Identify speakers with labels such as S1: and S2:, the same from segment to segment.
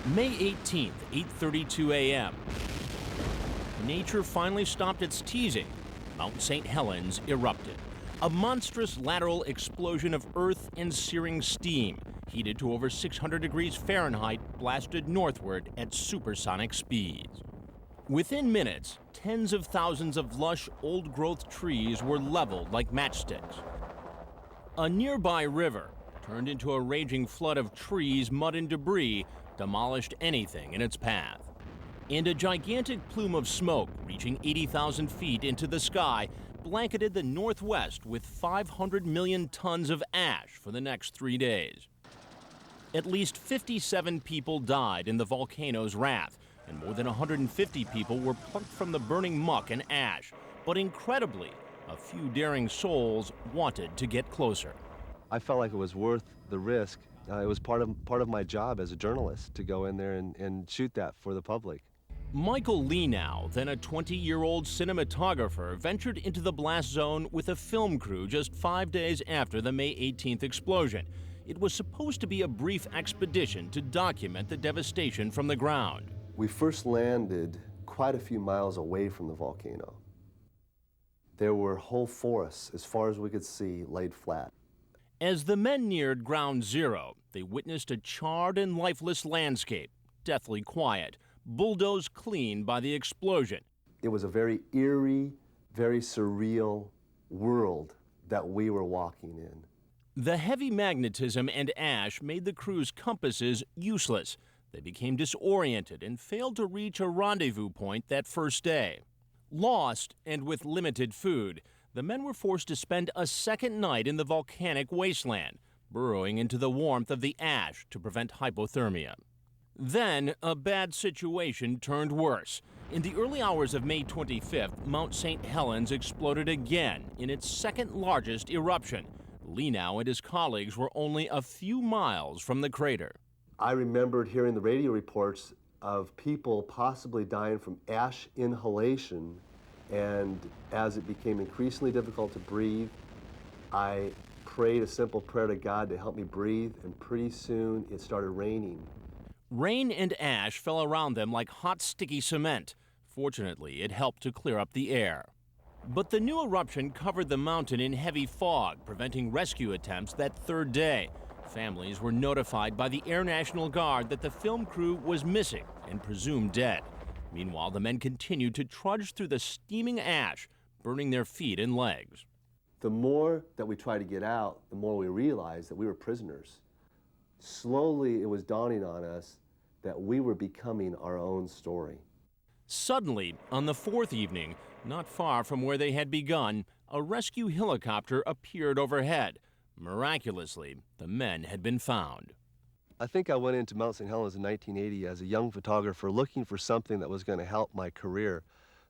S1: May 18th, 8:32 a.m. Nature finally stopped its teasing. Mount St. Helens erupted. A monstrous lateral explosion of earth and searing steam, heated to over 600 degrees Fahrenheit, blasted northward at supersonic speeds. Within minutes, tens of thousands of lush, old-growth trees were leveled like matchsticks. A nearby river turned into a raging flood of trees, mud, and debris, demolished anything in its path. And a gigantic plume of smoke, reaching 80,000 feet into the sky, blanketed the Northwest with 500 million tons of ash for the next 3 days. At least 57 people died in the volcano's wrath, and more than 150 people were plucked from the burning muck and ash. But incredibly, a few daring souls wanted to get closer.
S2: I felt like it was worth the risk. It was part of my job as a journalist to go in there and shoot that for the public.
S1: Michael Leenow, then a 20-year-old cinematographer, ventured into the blast zone with a film crew just 5 days after the May 18th explosion. It was supposed to be a brief expedition to document the devastation from the ground.
S2: We first landed quite a few miles away from the volcano. There were whole forests, as far as we could see, laid flat.
S1: As the men neared ground zero, they witnessed a charred and lifeless landscape, deathly quiet, bulldozed clean by the explosion.
S2: It was a very eerie, very surreal world that we were walking in.
S1: The heavy magnetism and ash made the crew's compasses useless. They became disoriented and failed to reach a rendezvous point that first day. Lost and with limited food, the men were forced to spend a second night in the volcanic wasteland, burrowing into the warmth of the ash to prevent hypothermia. Then, a bad situation turned worse. In the early hours of May 25th, Mount St. Helens exploded again in its second largest eruption. Leenow and his colleagues were only a few miles from the crater.
S2: I remembered hearing the radio reports of people possibly dying from ash inhalation, and as it became increasingly difficult to breathe, I prayed a simple prayer to God to help me breathe, and pretty soon it started raining.
S1: Rain and ash fell around them like hot, sticky cement. Fortunately, it helped to clear up the air. But the new eruption covered the mountain in heavy fog, preventing rescue attempts that third day. Families were notified by the Air National Guard that the film crew was missing and presumed dead. Meanwhile, the men continued to trudge through the steaming ash, burning their feet and legs.
S2: The more that we tried to get out, the more we realized that we were prisoners. Slowly, it was dawning on us that we were becoming our own story.
S1: Suddenly, on the fourth evening, not far from where they had begun, a rescue helicopter appeared overhead. Miraculously, the men had been found.
S2: I think I went into Mount St. Helens in 1980 as a young photographer looking for something that was going to help my career.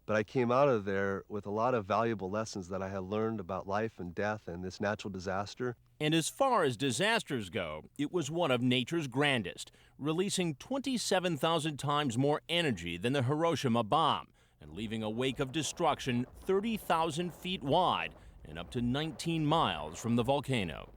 S2: But I came out of there with a lot of valuable lessons that I had learned about life and death and this natural disaster.
S1: And as far as disasters go, it was one of nature's grandest, releasing 27,000 times more energy than the Hiroshima bomb and leaving a wake of destruction 30,000 feet wide and up to 19 miles from the volcano.